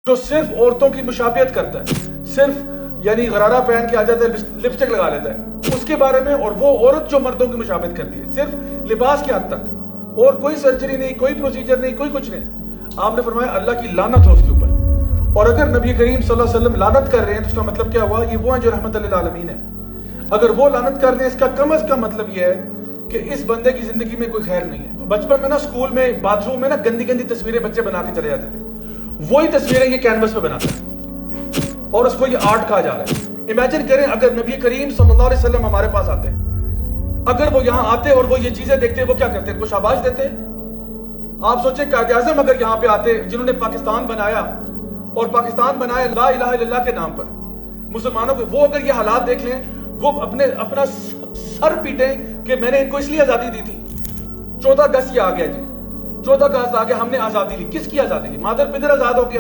جو صرف عورتوں کی مشابہت کرتا ہے، صرف یعنی غرارہ پہن کے آ جاتا ہے، لپسٹک لگا لیتا ہے اس کے بارے میں، اور وہ عورت جو مردوں کی مشابہت کرتی ہے صرف لباس کے حد تک، اور کوئی سرجری نہیں، کوئی پروسیجر نہیں، کوئی کچھ نہیں، آپ نے فرمایا اللہ کی لعنت ہو اس کے اوپر۔ اور اگر نبی کریم صلی اللہ علیہ وسلم لعنت کر رہے ہیں تو اس کا مطلب کیا ہوا؟ یہ وہ ہیں جو رحمت للعالمین ہے۔ اگر وہ لعنت کر رہے ہیں، اس کا کم از کم مطلب یہ ہے کہ اس بندے کی زندگی میں کوئی خیر نہیں ہے۔ بچپن میں نا اسکول میں باتھ روم میں نا گندی گندی تصویریں بچے بنا کے چلے جاتے تھے، وہی تصویریں یہ کینوس پہ بناتے ہیں اور اس کو یہ آرٹ کہا جا رہا ہے۔ امیجن کریں اگر نبی کریم صلی اللہ علیہ وسلم ہمارے پاس آتے، اگر وہ یہاں آتے اور وہ یہ چیزیں دیکھتے، وہ کیا کرتے؟ کو شاباش دیتے؟ آپ سوچیں قائد اعظم اگر یہاں پہ آتے جنہوں نے پاکستان بنایا، اور پاکستان بنایا لا الہ الا اللہ کے نام پر مسلمانوں کو، وہ اگر یہ حالات دیکھ لیں، وہ اپنا سر پیٹیں کہ میں نے ان کو اس لیے آزادی دی تھی۔ 14 اگست یہ آ گیا جی، 14 اگست آ گیا، ہم نے آزادی لی۔ کس کی آزادی لی؟ مادر پدر آزاد ہو گئے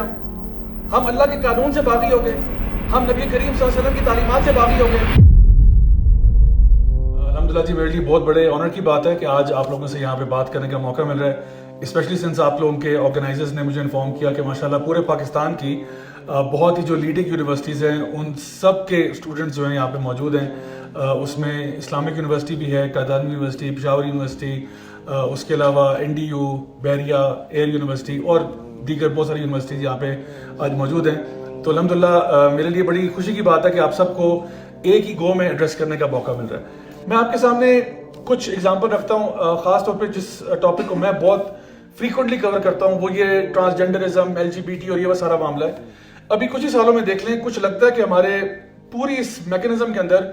ہم اللہ کے قانون سے باغی ہو گئے، ہم نبی کریم صلی اللہ علیہ وسلم کی تعلیمات سے باغی ہو گئے۔ الحمدللہ جی، میرے لیے بہت بڑے آنر کی بات ہے کہ آج آپ لوگوں سے یہاں پہ بات کرنے کا موقع مل رہا ہے، اسپیشلی سنس آپ لوگوں کے آرگنائزرز نے مجھے انفارم کیا کہ ماشاءاللہ پورے پاکستان کی بہت ہی جو لیڈنگ یونیورسٹیز ہیں ان سب کے اسٹوڈنٹس جو ہیں یہاں پہ موجود ہیں۔ اس میں اسلامک یونیورسٹی بھی ہے، قائد اعظم یونیورسٹی، پشاور یونیورسٹی، اس کے علاوہ NDU، بیریا ایئر یونیورسٹی اور دیگر بہت ساری یونیورسٹیز یہاں پہ آج موجود ہیں۔ تو الحمدللہ میرے لیے بڑی خوشی کی بات ہے کہ آپ سب کو ایک ہی گو میں ایڈریس کرنے کا موقع مل رہا ہے۔ میں آپ کے سامنے کچھ اگزامپل رکھتا ہوں، خاص طور پہ جس ٹاپک کو میں بہت فریکوینٹلی کور کرتا ہوں وہ یہ ٹرانسجنڈرزم، LGBT اور یہ وہ سارا معاملہ ہے۔ ابھی کچھ ہی سالوں میں دیکھ لیں، کچھ لگتا ہے کہ ہمارے پوری اس میکنزم کے اندر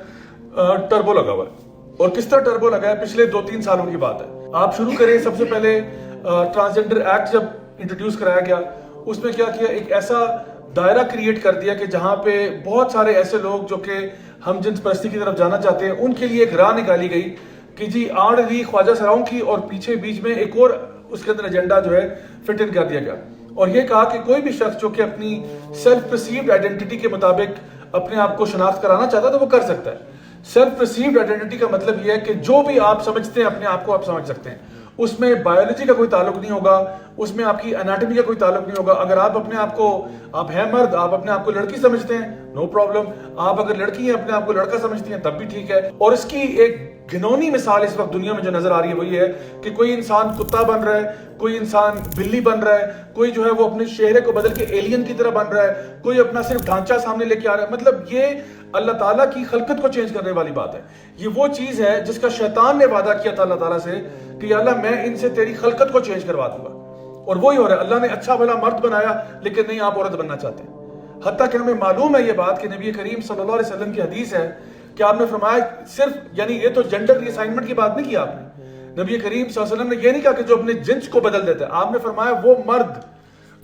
ٹربو لگا ہوا ہے، اور کس طرح ٹربو لگا ہے پچھلے 2-3 سالوں کی بات ہے۔ آپ شروع کریں، سب سے پہلے ٹرانسجنڈر ایکٹ جب انٹروڈیوس کرایا گیا، اس میں کیا کیا، ایک ایسا دائرہ کریٹ کر دیا کہ جہاں پہ بہت سارے ایسے لوگ جو کہ ہم جنس پرستی کی طرف جانا چاہتے ہیں، ان کے لیے ایک راہ نکالی گئی کہ جی آڑ دی خواجہ سراؤں کی، اور پیچھے بیچ میں ایک اور اس کے اندر ایجنڈا جو ہے فٹ ان کر دیا گیا، اور یہ کہا کہ کوئی بھی شخص جو کہ اپنی سیلف پرسیوڈ آئیڈینٹی کے مطابق اپنے آپ کو شناخت کرانا چاہتا ہے تو وہ کر سکتا ہے۔ سیلف پرسیوڈ آئیڈینٹی کا مطلب یہ ہے کہ جو بھی آپ سمجھتے ہیں اپنے آپ کو آپ سمجھ سکتے ہیں، اس میں بایولوجی کا کوئی تعلق نہیں ہوگا، اس میں آپ کی اناٹمی کا کوئی تعلق نہیں ہوگا۔ اگر آپ اپنے آپ کو، آپ ہیں مرد، آپ اپنے آپ کو لڑکی سمجھتے ہیں، نو پرابلم، آپ اگر لڑکی ہیں اپنے آپ کو لڑکا سمجھتی ہیں تب بھی ٹھیک ہے۔ اور اس کی ایک گھنونی مثال اس وقت دنیا میں جو نظر آ رہی ہے وہ یہ ہے کہ کوئی انسان کتا بن رہا ہے، کوئی انسان بلی بن رہا ہے، کوئی جو ہے وہ اپنے چہرے کو بدل کے ایلین کی طرح بن رہا ہے، کوئی اپنا صرف ڈھانچہ سامنے لے کے آ رہا ہے۔ مطلب یہ اللہ تعالیٰ کی خلقت کو چینج کرنے والی بات ہے۔ یہ وہ چیز ہے جس کا شیطان نے وعدہ کیا تھا اللہ تعالیٰ سے کہ یا اللہ میں ان سے تیری خلقت کو چینج کروا دوں گا، اور وہی ہو رہا ہے۔ اللہ نے اچھا بھلا مرد بنایا لیکن نہیں، آپ عورت بننا چاہتے ہیں۔ حتیٰ کہ ہمیں معلوم ہے یہ بات کہ نبی کریم صلی اللہ علیہ وسلم کی حدیث ہے کہ آپ نے فرمایا صرف، یعنی یہ تو جنڈر ری اسائنمنٹ کی بات نہیں کی آپ نے، نبی کریم صلی اللہ علیہ وسلم نے یہ نہیں کہا کہ جو اپنے جنس کو بدل دیتا ہے، آپ نے فرمایا وہ مرد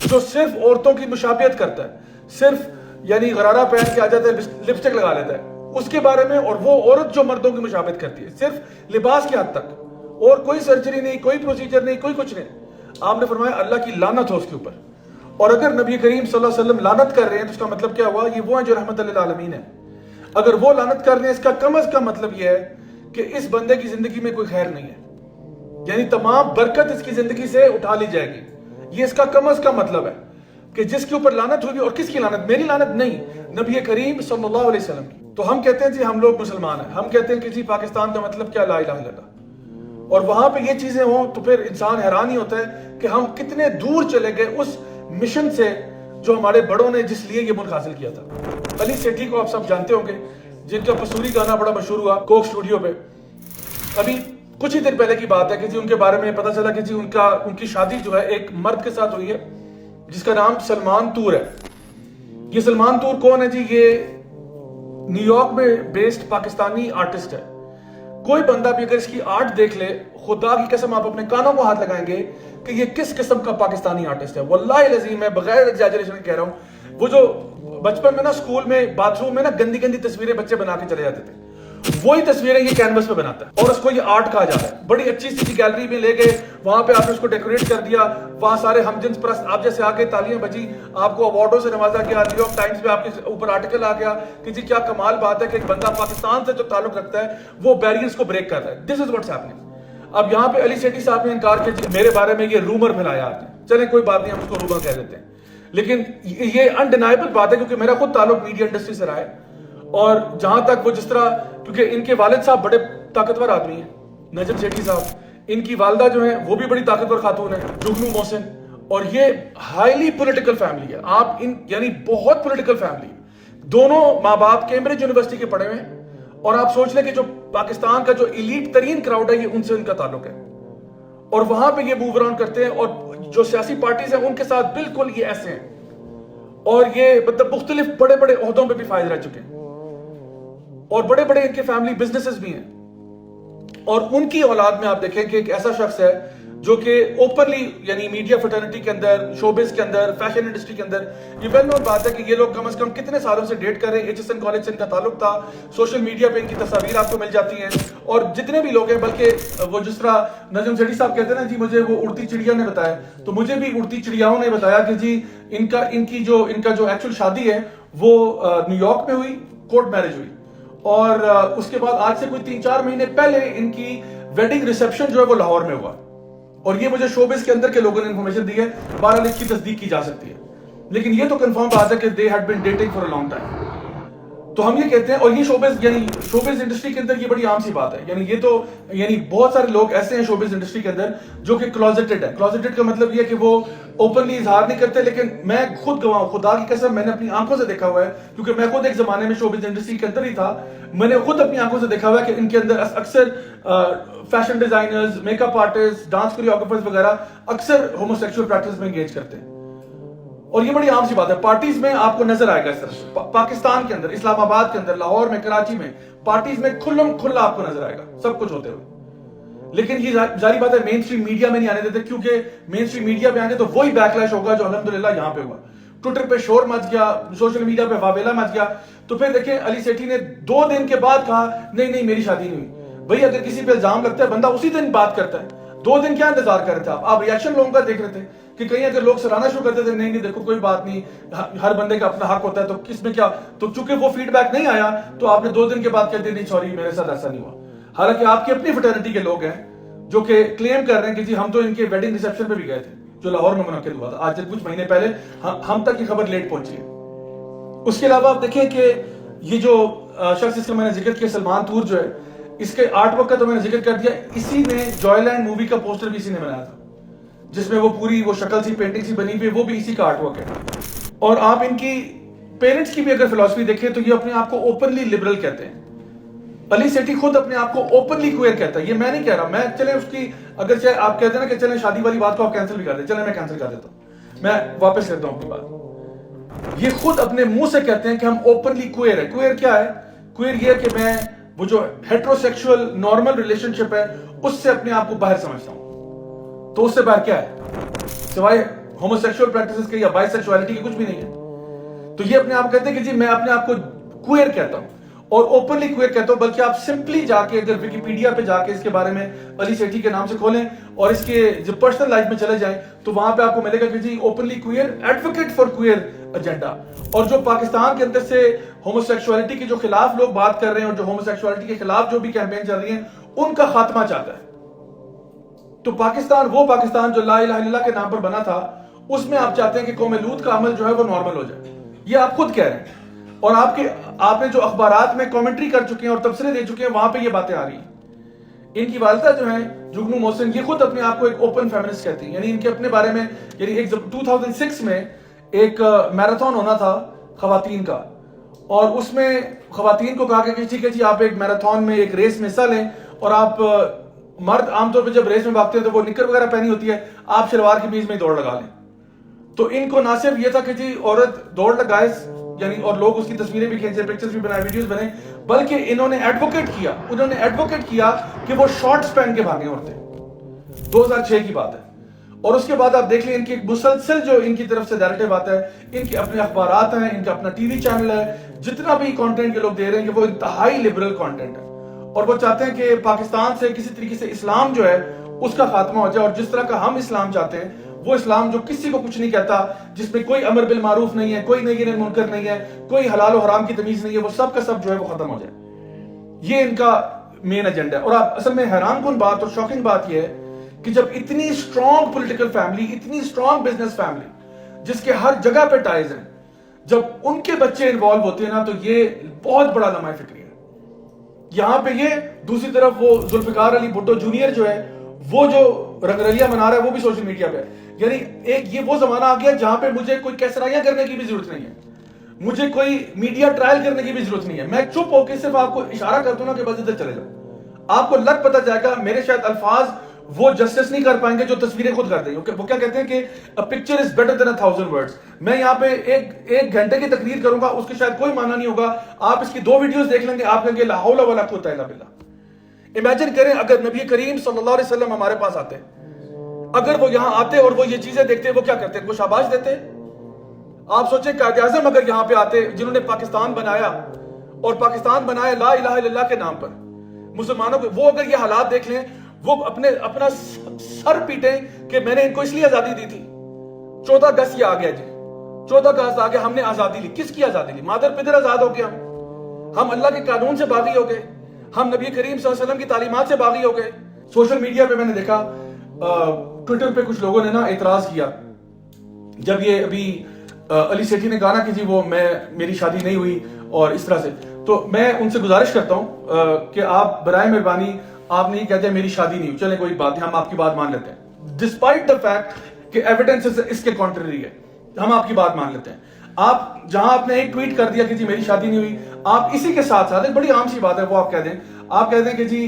جو صرف عورتوں کی مشابہت کرتا ہے، صرف یعنی غرارہ پہن کے آ جاتا ہے، لپسٹک لگا لیتا ہے اس کے بارے میں، اور وہ عورت جو مردوں کی مشابہت کرتی ہے صرف لباس کے حد تک، اور کوئی سرجری نہیں، کوئی پروسیجر نہیں، کوئی کچھ نہیں، آپ نے فرمایا اللہ کی لعنت ہو اس کے اوپر۔ اور اگر نبی کریم صلی اللہ علیہ وسلم لعنت کر رہے ہیں تو اس کا مطلب کیا ہوا؟ یہ وہ ہیں جو رحمت للعالمین ہے۔ اگر وہ لعنت کر رہے ہیں، اس کا کم از کم مطلب یہ ہے کہ اس بندے کی زندگی میں کوئی خیر نہیں ہے، یعنی تمام برکت اس کی زندگی سے اٹھا لی جائے گی۔ یہ اس کا کم از کم مطلب ہے کہ جس کے اوپر لعنت ہوگی، اور کس کی لعنت؟ میری لعنت نہیں، نبی کریم صلی اللہ علیہ وسلم کی۔ تو ہم کہتے ہیں جی ہم لوگ مسلمان ہیں، ہم کہتے ہیں کہ جی پاکستان کا مطلب کیا؟ لا الہ الا اللہ، اور وہاں پہ یہ چیزیں ہوں تو پھر انسان حیران ہی ہوتا ہے کہ ہم کتنے دور چلے گئے اس مشن سے جو ہمارے بڑوں نے جس لیے یہ ملک حاصل کیا تھا۔ علی سیٹھی کو آپ سب جانتے ہوں گے، جن کا پسوری گانا بڑا مشہور ہوا کوک اسٹوڈیو پہ۔ ابھی کچھ ہی دن پہلے کی بات ہے کہ جی ان کے بارے میں پتا چلا کہ جی ان کی شادی جو ہے ایک مرد کے ساتھ ہوئی ہے جس کا نام سلمان تور ہے۔ یہ سلمان تور کون ہے جی؟ یہ نیو یارک میں بیسڈ پاکستانی آرٹسٹ ہے۔ کوئی بندہ بھی اگر اس کی آرٹ دیکھ لے، خدا کی قسم آپ اپنے کانوں کو ہاتھ لگائیں گے کہ یہ کس قسم کا پاکستانی آرٹسٹ ہے۔ واللہ العظیم میں بغیر ایگزیجریشن کہہ رہا ہوں، وہ جو بچپن میں نا اسکول میں باتھ روم میں نا گندی گندی تصویریں بچے بنا کے چلے جاتے تھے، وہی تصویریں یہ کینوس پہ بناتا ہے، اور اس کو یہ آرٹ کہا جاتا ہے۔ بڑی اچھی سی گیلری میں لے گئے، وہاں پہ آپ نے اس کو ڈیکوریٹ کر دیا، وہاں سارے ہم جنس پرست آپ جیسے آ کے تالیاں بجی، آپ کو اوارڈوں سے نوازا گیا، نیو یارک ٹائمز میں آپ کے اوپر آرٹیکل آ گیا کہ جی کیا کمال بات ہے کہ ایک بندہ پاکستان سے جو تعلق رکھتا ہے وہ بیریئرز کو بریک کر رہا ہے۔ دس از واٹس ہیپننگ۔ اب یہاں پہ علی سیٹھی صاحب نے انکار کیا، میرے بارے میں یہ رومر پھیلایا آپ نے، چلیں کوئی بات نہیں، ہم اس کو رومر کہہ دیتے ہیں۔ لیکن یہ انڈینائبل بات ہے کیونکہ میرا خود تعلق میڈیا انڈسٹری سے رہا ہے, اور جہاں تک وہ جس طرح, کیونکہ ان کے والد صاحب بڑے طاقتور آدمی ہیں, نجم سیٹھی صاحب, ان کی والدہ جو ہیں وہ بھی بڑی طاقتور خاتون ہیں, جگنو محسن, اور یہ ہائیلی پولیٹیکل فیملی ہے. آپ ان یعنی بہت پولیٹیکل فیملی, دونوں ماں باپ کیمبرج یونیورسٹی کے پڑھے ہوئے ہیں, اور آپ سوچ لیں کہ جو پاکستان کا جو ایلیٹ ترین کراؤڈ ہے یہ ان سے ان کا تعلق ہے, اور وہاں پہ یہ موو اراؤنڈ کرتے ہیں, اور جو سیاسی پارٹیز ہیں ان کے ساتھ بالکل یہ ایسے ہیں, اور یہ مطلب مختلف بڑے بڑے عہدوں پہ بھی فائز رہ چکے ہیں, اور بڑے بڑے ان کے فیملی بزنسز بھی ہیں. اور ان کی اولاد میں آپ دیکھیں کہ ایک ایسا شخص ہے جو کہ اوپنلی یعنی میڈیا فٹرنٹی کے اندر, شوبز کے اندر, فیشن انڈسٹری کے اندر, یہ ویل نون بات ہے کہ یہ لوگ کم از کم کتنے سالوں سے ڈیٹ کر رہے ہیں. ایچ ایس این کالج سے ان کا تعلق تھا, سوشل میڈیا پہ ان کی تصاویر آپ کو مل جاتی ہیں, اور جتنے بھی لوگ ہیں, بلکہ وہ جس طرح نجم سیٹھی صاحب کہتے ہیں نا جی مجھے وہ اڑتی چڑیا نے بتایا, تو مجھے بھی اڑتی چڑیاؤں نے بتایا کہ جی ان کا جو ایکچوئل شادی ہے وہ نیو یارک میں ہوئی, کورٹ میرج ہوئی, اور اس کے بعد آج سے کوئی 3-4 مہینے پہلے ان کی ویڈنگ ریسپشن جو ہے وہ لاہور میں ہوا, اور یہ مجھے شوبز کے اندر کے لوگوں نے انفارمیشن دی ہے, بہرحال اس کی تصدیق کی جا سکتی ہے, لیکن یہ تو کنفرم بات ہے کہ they had been dating for a long time. تو ہم یہ کہتے ہیں, اور یہ شوبز یعنی شوبز انڈسٹری کے اندر یہ بڑی عام سی بات ہے, یعنی یہ تو یعنی بہت سارے لوگ ایسے ہیں شوبز انڈسٹری کے اندر جو کہ کلوزیٹڈ ہے. کلوزیٹڈ کا مطلب یہ کہ وہ اوپنلی اظہار نہیں کرتے, لیکن میں خود گواہ ہوں, خدا کی قسم میں نے اپنی آنکھوں سے دیکھا ہوا ہے, کیونکہ میں خود ایک زمانے میں شوبز انڈسٹری کے اندر ہی تھا, میں نے خود اپنی آنکھوں سے دیکھا ہوا ہے کہ ان کے اندر اکثر fashion designers, make up artist, dance choreographers وغیرہ اکثر ہومو سیکسول پریکٹس میں انگیج کرتے ہیں, اور یہ بڑی عام سی بات ہے. پارٹیز میں آپ کو نظر آئے گا اس طرح, پاکستان کے اندر, اسلام آباد کے اندر, لاہور میں, کراچی میں, پارٹیز میں کھلم کھلا آپ کو نظر آئے گا سب کچھ ہوتے ہوئے, لیکن یہ ظاہری بات ہے مین اسٹریم میڈیا میں نہیں آنے دیتے, کیونکہ مین اسٹریم میڈیا پہ آنے تو وہی بیک لیش ہوگا جو الحمدللہ یہاں پہ ہوا. ٹویٹر پہ شور مچ گیا, سوشل میڈیا پہ واویلا مچ گیا, تو پھر دیکھیں علی سیٹھی نے 2 دن کے بعد کہا نہیں میری شادی نہیں ہوئی. بھائی اگر کسی پہ الزام لگتا ہے بندہ اسی دن بات کرتا ہے, 2 دن کیا انتظار کر رہے تھے آپ ریئیکشن لوگوں کا دیکھ رہے تھے کہ کہیں اگر لوگ سراہنا شروع کرتے تھے نہیں دیکھو کوئی بات نہیں, ہر بندے کا اپنا حق ہوتا ہے, تو کس میں کیا, تو چونکہ وہ فیڈ بیک نہیں آیا تو آپ نے 2 دن کے بعد کہتے نہیں سوری میرے ساتھ ایسا نہیں ہوا. حالانکہ آپ کی اپنی فٹرنٹی کے لوگ ہیں جو کہ کلیم کر رہے ہیں کہ جی ہم تو ان کے ویڈنگ ریسپشن پہ بھی گئے تھے جو لاہور میں منعقد ہوا تھا, آج سے کچھ مہینے پہلے, ہم تک یہ خبر لیٹ پہنچی ہے. اس کے علاوہ آپ دیکھیں کہ یہ جو شخص اس کا میں نے ذکر کیا, سلمان تور جو ہے, اس کے آرٹ ورک کا تو میں نے ذکر کر دیا, اسی نے جوائے لینڈ مووی کا پوسٹر بھی اسی نے بنایا تھا, جس میں وہ پوری وہ شکل سی پینٹنگ سی بنی ہوئی, وہ بھی اسی کا آرٹ ورک ہے. اور آپ ان کی پیرنٹس کی بھی اگر فلسفی دیکھیں تو یہ اپنے آپ کو اوپنلی لبرل کہتے ہیں. علی سیٹھی خود اپنے آپ کو اوپنلی کوئر کہتا ہے, یہ میں نہیں کہہ رہا, میں چلیں اس کی اگر چاہے آپ کہتے ہیں نا کہ چلیں شادی والی بات کو آپ کینسل بھی کر دیں, چلیں میں کینسل کر دیتا ہوں, میں واپس لیتا ہوں اپنی بات. یہ خود اپنے منہ سے کہتے ہیں کہ ہم اوپنلی کوئر ہے. کوئر کیا ہے؟ کوئر یہ کہ میں وہ جو ہیٹروسیکشول نارمل ریلیشن شپ ہے اس سے اپنے آپ کو باہر سمجھتا ہوں. تو اس سے باہر کیا ہے سوائے ہومو سیکشول پریکٹسز کے یا بائی سیکشوالٹی کے کچھ بھی نہیں ہے. تو یہ اپنے آپ کہتے ہیں کہ جی میں اپنے آپ کو کوئر کہتا ہوں اور اوپنلی کوئر کہتا ہوں, بلکہ آپ سمپلی جا کے اگر ویکیپیڈیا پہ جا کے اس کے بارے میں علی سیٹھی کے نام سے کھولیں اور اس کے جو پرسنل لائف میں چلے جائیں تو وہاں پہ آپ کو ملے گا کہ جی openly queer, advocate for queer agenda. اور جو پاکستان کے اندر سے ہومو سیکشوالٹی کے جو خلاف لوگ بات کر رہے ہیں اور جو ہومو سیکشوالٹی کے خلاف جو بھی کیمپین چل رہی ہیں ان کا خاتمہ چاہتا ہے. تو پاکستان, وہ پاکستان جو لا الہ الا اللہ کے نام پر بنا تھا, اس میں آپ چاہتے ہیں کہ قوم لوط کا عمل جو ہے وہ نارمل ہو جائے. یہ آپ خود کہہ رہے ہیں, اور آپ نے جو اخبارات میں کامنٹری کر چکے ہیں اور تبصرے دے چکے ہیں وہاں پہ یہ باتیں آ رہی ہیں. ان کی والدہ جو ہیں جگنو محسن, یہ خود اپنے آپ کو ایک اوپن فیمنسٹ کہتی ہیں. یعنی ان کے اپنے بارے میں یعنی ایک 2006 میں ایک میراتھن ہونا تھا خواتین کا, اور اس میں خواتین کو کہا کہ ٹھیک ہے جی آپ ایک میراتھن میں ایک ریس میں حصہ لیں, اور آپ مرد عام طور پہ جب ریس میں بھاگتے ہیں تو وہ نکر وغیرہ پہنی ہوتی ہے, آپ شلوار کی میز میں دوڑ لگا لیں. تو ان کو نہ صرف یہ تھا کہ جی عورت دوڑ لگائے یعنی اور لوگ اس کی تصویریں بھی کھینچے, پکچرز بھی بنائے, ویڈیوز بنے, بلکہ انہوں نے ایڈوکیٹ کیا کہ وہ شارٹس پہن کے بھاگیں عورتیں. 2006 کی بات ہے. اور اس کے بعد آپ دیکھ لیں ان کی ایک مسلسل جو ان کی طرف سے نیریٹو آتا ہے, ان کے اپنے اخبارات ہیں, ان کا اپنا ٹی وی چینل ہے, جتنا بھی کانٹینٹ کے لوگ دے رہے ہیں کہ وہ انتہائی لبرل کانٹینٹ ہے, اور وہ چاہتے ہیں کہ پاکستان سے کسی طریقے سے اسلام جو ہے اس کا خاتمہ ہو جائے, اور جس طرح کا ہم اسلام چاہتے ہیں وہ اسلام جو کسی کو کچھ نہیں کہتا, جس میں کوئی امر بالمعروف نہیں ہے, کوئی نہی عن المنکر نہیں ہے, کوئی حلال و حرام کی تمیز نہیں ہے, وہ سب کا سب جو ہے وہ ختم ہو جائے. یہ ان کا مین ایجنڈا ہے. اور آپ اصل میں حیران کن بات اور شاکنگ بات یہ ہے کہ جب اتنی اسٹرانگ پولیٹیکل فیملی, اتنی اسٹرانگ بزنس فیملی جس کے ہر جگہ پہ ٹائز ہیں، جب ان کے بچے انوالو ہوتے ہیں نا تو یہ بہت بڑا لمحہ فکری ہے. یہاں پہ یہ دوسری طرف وہ ذوالفقار علی بھٹو جونیئر جو ہے وہ جو رنگرلیاں منا رہا ہے وہ بھی سوشل میڈیا پہ. یعنی ایک یہ وہ زمانہ آ گیا جہاں پہ مجھے کوئی کیسرائیاں کرنے کی بھی ضرورت نہیں ہے، مجھے کوئی میڈیا ٹرائل کرنے کی بھی ضرورت نہیں ہے. میں چپ ہو کے صرف آپ کو اشارہ کر دوں نا کہ بس ادھر چلے جاؤ، آپ کو لگ پتہ جائے گا. میرے شاید الفاظ وہ جسٹس نہیں کر پائیں گے جو تصویریں خود کر دیں گے. وہ کیا کہتے ہیں کہ a picture is better than 1,000 words. میں یہاں پہ ایک گھنٹے کی تقریر کروں گا، اس کے شاید کوئی معنی نہیں ہوگا. آپ اس کی 2 ویڈیوز دیکھ لیں گے، آپ کہیں گے لا حول ولا قوت الا باللہ. امیجن کریں اگر نبی کریم صلی اللہ علیہ وسلم ہمارے پاس آتے، اگر وہ یہاں آتے اور وہ یہ چیزیں دیکھتے، وہ کیا کرتے؟ وہ شاباش دیتے. آپ سوچیں قائد اعظم اگر یہاں پہ آتے جنہوں نے پاکستان بنایا، اور پاکستان بنایا لا الہ الا اللہ کے نام پر مسلمانوں کو، وہ اگر یہ حالات دیکھ لیں، وہ اپنا سر پیٹیں کہ میں نے ان کو اس لیے آزادی دی تھی. 14 اگست یہ آ گیا جی، 14 اگست آ گیا، ہم نے آزادی لی. کس کی آزادی لی؟ مادر پدر آزاد ہو گئے ہم اللہ کے قانون سے باغی ہو گئے، ہم نبی کریم صلی اللہ علیہ وسلم کی تعلیمات سے باغی ہو گئے. سوشل میڈیا پہ میں نے دیکھا، ٹویٹر پہ کچھ لوگوں نے نا اعتراض کیا جب یہ ابھی علی سیٹھی نے کہا نا کہ جی وہ میری شادی نہیں ہوئی اور اس طرح سے. تو میں ان سے گزارش کرتا ہوں کہ آپ برائے مہربانی آپ نہیں کہتے میری شادی نہیں ہوئی، چلیں کوئی بات نہیں، ہم آپ کی بات مان لیتے ہیں ڈسپائٹ دا فیکٹ کہ ایویڈنس اس کے کانٹرری ہے، ہم آپ کی بات مان لیتے ہیں. آپ جہاں آپ نے ایک ٹویٹ کر دیا کہ جی میری شادی نہیں ہوئی، آپ اسی کے ساتھ ایک بڑی عام سی بات ہے وہ آپ کہہ دیں، آپ کہہ دیں کہ جی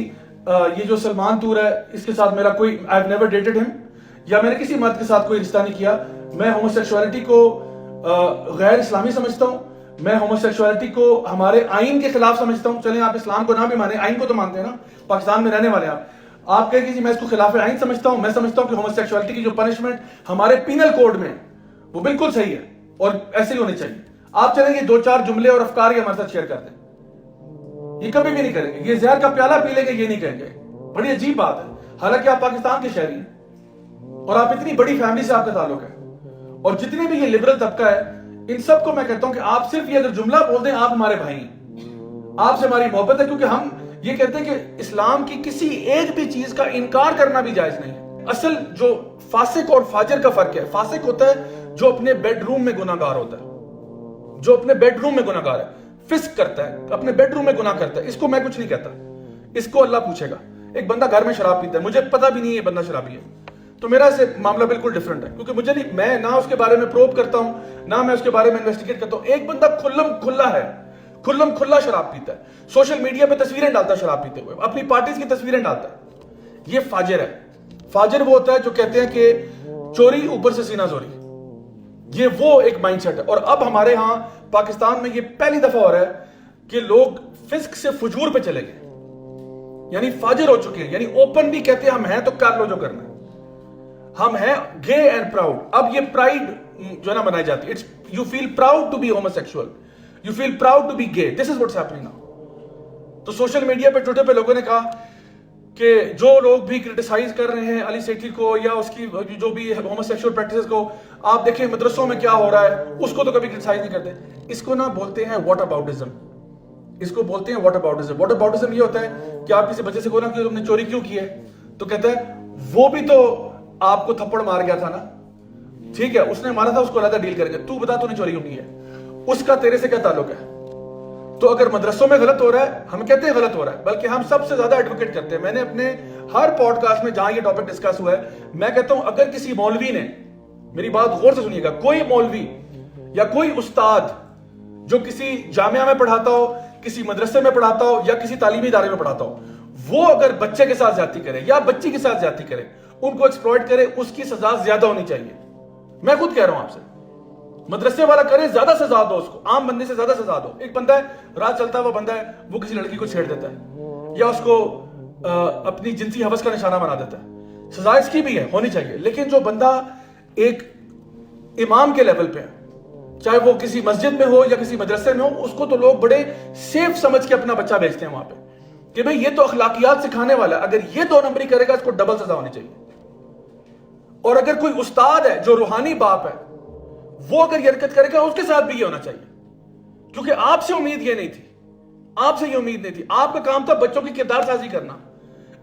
یہ جو سلمان تور ہے اس کے ساتھ میرا کوئی I've never dated him، یا میں نے کسی مرد کے ساتھ کوئی رشتہ نہیں کیا، میں ہوموسیکشوالٹی کو غیر اسلامی سمجھتا ہوں، میں ہوموسیکشوالٹی کو ہمارے آئین کے خلاف سمجھتا ہوں. چلیں آپ اسلام کو نہ بھی مانیں، آئین کو تو مانتے ہیں نا، پاکستان میں رہنے والے آپ کہیں کہ جی میں اس کو خلاف آئین سمجھتا ہوں. میں سمجھتا ہوں کہ ہوموسیکشوالٹی کی جو پنشمنٹ ہمارے پینل کوڈ میں وہ بالکل صحیح ہے اور ایسے ہی ہونی چاہیے. آپ چلیں گے 2-4 جملے اور افکار ہمارے ساتھ شیئر کر دیں، یہ کبھی بھی نہیں کریں گے. یہ زہر کا پیالہ پی لیں گے یہ نہیں کہیں گے. بڑی عجیب بات ہے، حالانکہ آپ پاکستان کے شہری ہیں اور آپ اتنی بڑی فیملی سے آپ کا تعلق ہے، اور جتنے بھی یہ لبرل طبقہ ہے ان سب کو میں کہتا ہوں کہ آپ صرف یہ اگر جملہ بول دیں آپ ہمارے بھائی ہیں، آپ سے ہماری محبت ہے، کیونکہ ہم یہ کہتے ہیں کہ اسلام کی کسی ایک بھی چیز کا انکار کرنا بھی جائز نہیں ہے. اصل جو فاسق اور فاجر کا فرق ہے، فاسق ہوتا ہے جو اپنے بیڈ روم میں گناہگار ہوتا ہے، جو اپنے بیڈ روم میں گناہگار ہے، فسق کرتا ہے، اپنے بیڈ روم میں گناہ کرتا ہے، اس کو میں کچھ نہیں کہتا، اس کو اللہ پوچھے گا. ایک بندہ گھر میں شراب پیتا ہے، مجھے پتہ بھی نہیں ہے یہ بندہ شرابی ہے، تو میرا سے معاملہ بالکل ڈیفرنٹ ہے، کیونکہ مجھے نہیں، میں نہ اس کے بارے میں پروب کرتا ہوں نہ میں اس کے بارے میں انویسٹیگیٹ کرتا ہوں. ایک بندہ کھلم کھلا شراب پیتا ہے، سوشل میڈیا پہ تصویریں ڈالتا ہے شراب پیتے ہوئے، اپنی پارٹیز کی تصویریں ڈالتا ہے، یہ فاجر ہے. فاجر وہ ہوتا ہے جو کہتے ہیں کہ چوری اوپر سے سینہ زوری، یہ وہ ایک مائنڈ سیٹ ہے. اور اب ہمارے ہاں پاکستان میں یہ پہلی دفعہ ہو رہا ہے کہ لوگ فسق سے فجور پہ چلے گئے، یعنی فاجر ہو چکے ہیں، یعنی اوپن بھی کہتے ہیں ہم ہیں تو کر لو جو کرنا ہے، ہم ہیں گے اینڈ پراؤڈ. اب یہ پرائڈ جو ہے نا بنائی جاتی ہے، you feel proud to be homosexual, you feel proud to be gay, this is what's happening now. تو سوشل میڈیا پہ ٹویٹر پہ لوگوں نے کہا کہ جو لوگ بھی کرٹیسائز کر رہے ہیں علی سیٹھی کو یا اس کی جو بھی ہوموسیکشول پریکٹسز کو، آپ دیکھیں مدرسوں میں کیا ہو رہا ہے، اس کو تو کبھی کرٹیسائز نہیں کرتے. اس کو نہ بولتے ہیں واٹ اباؤٹزم، اس کو بولتے ہیں واٹ اباؤٹزم. واٹ اباؤٹزم یہ ہوتا ہے کہ آپ کسی بچے سے کہو نا کہ تم نے چوری کیوں کی ہے، تو کہتا ہے وہ بھی تو آپ کو تھپڑ مار گیا تھا نا، ٹھیک ہے اس نے مارا تھا، اس کو علیحدہ ڈیل کریں گے، تو بتا تو نے چوری کیوں کی ہے، اس کا تیرے سے کیا تعلق ہے. تو اگر مدرسوں میں غلط ہو رہا ہے، ہم کہتے ہیں غلط ہو رہا ہے، بلکہ ہم سب سے زیادہ ایڈوکیٹ کرتے ہیں. میں نے اپنے ہر پوڈ کاسٹ میں جہاں یہ ٹاپک ڈسکس ہوا ہے، میں کہتا ہوں اگر کسی مولوی نے، میری بات غور سے سنیے گا، کوئی مولوی یا کوئی استاد جو کسی جامعہ میں پڑھاتا ہو، کسی مدرسے میں پڑھاتا ہو یا کسی تعلیمی ادارے میں پڑھاتا ہو، وہ اگر بچے کے ساتھ زیادتی کرے یا بچی کے ساتھ زیادتی کرے، ان کو ایکسپلوئٹ کرے، اس کی سزا زیادہ ہونی چاہیے. میں خود کہہ رہا ہوں آپ سے، مدرسے والا کرے زیادہ سزا دو اس کو، عام بندے سے زیادہ سزا دو. ایک بندہ ہے راہ چلتا ہوا بندہ ہے، وہ کسی لڑکی کو چھیڑ دیتا ہے یا اس کو اپنی جنسی ہوس کا نشانہ بنا دیتا ہے، سزا اس کی بھی ہے، ہونی چاہیے. لیکن جو بندہ ایک امام کے لیول پہ ہے، چاہے وہ کسی مسجد میں ہو یا کسی مدرسے میں ہو، اس کو تو لوگ بڑے سیف سمجھ کے اپنا بچہ بھیجتے ہیں وہاں پہ کہ بھئی یہ تو اخلاقیات سکھانے والا ہے، اگر یہ 2 نمبری کرے گا اس کو ڈبل سزا ہونی چاہیے. اور اگر کوئی استاد ہے جو روحانی باپ ہے، وہ اگر یہ حرکت کرے گا اس کے ساتھ بھی یہ ہونا چاہیے، کیونکہ آپ سے امید یہ نہیں تھی، آپ سے یہ امید نہیں تھی. آپ کا کام تھا بچوں کی کردار سازی کرنا،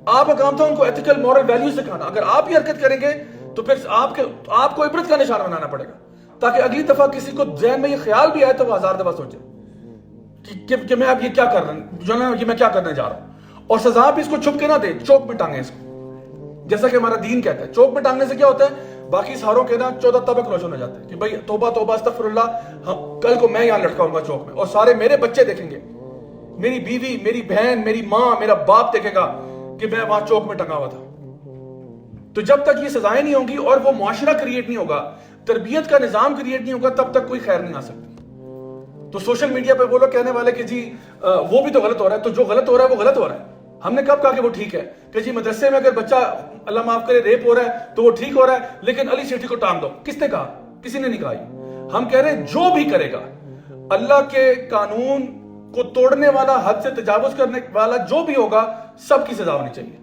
آپ کا کام تھا ان کو ایتھیکل مورل ویلیو سکھانا. اگر آپ یہ حرکت کریں گے تو پھر آپ کو عبرت کا نشانہ بنانا پڑے گا. تاکہ اگلی دفعہ کسی کو ذہن میں یہ خیال بھی آئے تو وہ 1000 دفعہ سوچے کہ میں اب یہ کیا کر رہا ہوں، میں کیا کرنے جا رہا ہوں. اور سزا بھی اس کو چھپ کے نہ دے، چوک میں ٹانگے اس کو، جیسا کہ ہمارا دین کہتا ہے. چوک میں ٹانگنے سے کیا ہوتا ہے؟ باقی ساروں کے نا 14 طبق روشن ہو جاتے ہیں کہ بھائی توبہ توبہ استغفر اللہ، کل کو میں یہاں لٹکا ہوں گا چوک میں اور سارے میرے بچے دیکھیں گے، میری بیوی، میری بہن، میری ماں، میرا باپ دیکھے گا کہ میں وہاں چوک میں ٹنگا ہوا تھا. تو جب تک یہ سزائیں نہیں ہوں گی اور وہ معاشرہ کریٹ نہیں ہوگا، تربیت کا نظام کریٹ نہیں ہوگا، تب تک کوئی خیر نہیں آ سکتی. تو سوشل میڈیا پہ وہ لوگ کہنے والے کہ جی وہ بھی تو غلط ہو رہا ہے، تو جو غلط ہو رہا ہے وہ غلط ہو رہا ہے. ہم نے کب کہا کہ وہ ٹھیک ہے؟ کہ جی مدرسے میں اگر بچہ اللہ معاف کرے ریپ ہو رہا ہے تو وہ ٹھیک ہو رہا ہے، لیکن علی سیٹھی کو ٹانگ دو. کس نے کہا؟ کسی نے نہیں کہا. ہم کہہ رہے ہیں جو بھی کرے گا، اللہ کے قانون کو توڑنے والا، حد سے تجاوز کرنے والا جو بھی ہوگا، سب کی سزا ہونی چاہیے.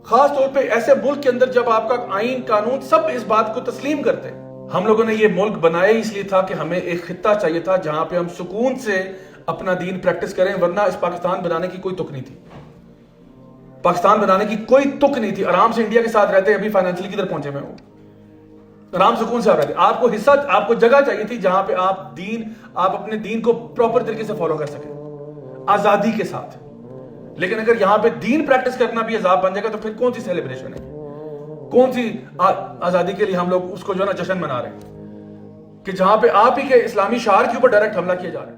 خاص طور پہ ایسے ملک کے اندر جب آپ کا آئین، قانون سب اس بات کو تسلیم کرتے. ہم لوگوں نے یہ ملک بنایا اس لیے تھا کہ ہمیں ایک خطہ چاہیے تھا جہاں پہ ہم سکون سے اپنا دین پریکٹس کریں، ورنہ اس پاکستان بنانے کی کوئی تک نہیں تھی. پاکستان بنانے کی کوئی تک نہیں تھی. آرام سے انڈیا کے ساتھ رہتے، ابھی فائنینشلی کدھر پہنچے میں ہوں، آرام سکون سے آپ رہتے. آپ کو حصہ، آپ کو جگہ چاہیے تھی جہاں پہ آپ اپنے دین کو پراپر طریقے سے فالو کر سکیں آزادی کے ساتھ. لیکن اگر یہاں پہ دین پریکٹس کرنا بھی عذاب بن جائے گا تو پھر کون سی سیلیبریشن ہے، کون سی آزادی کے لیے ہم لوگ اس کو جو ہے نا جشن منا رہے ہیں کہ جہاں پہ آپ ہی کے اسلامی شعار کے اوپر ڈائریکٹ حملہ کیا جا رہا ہے.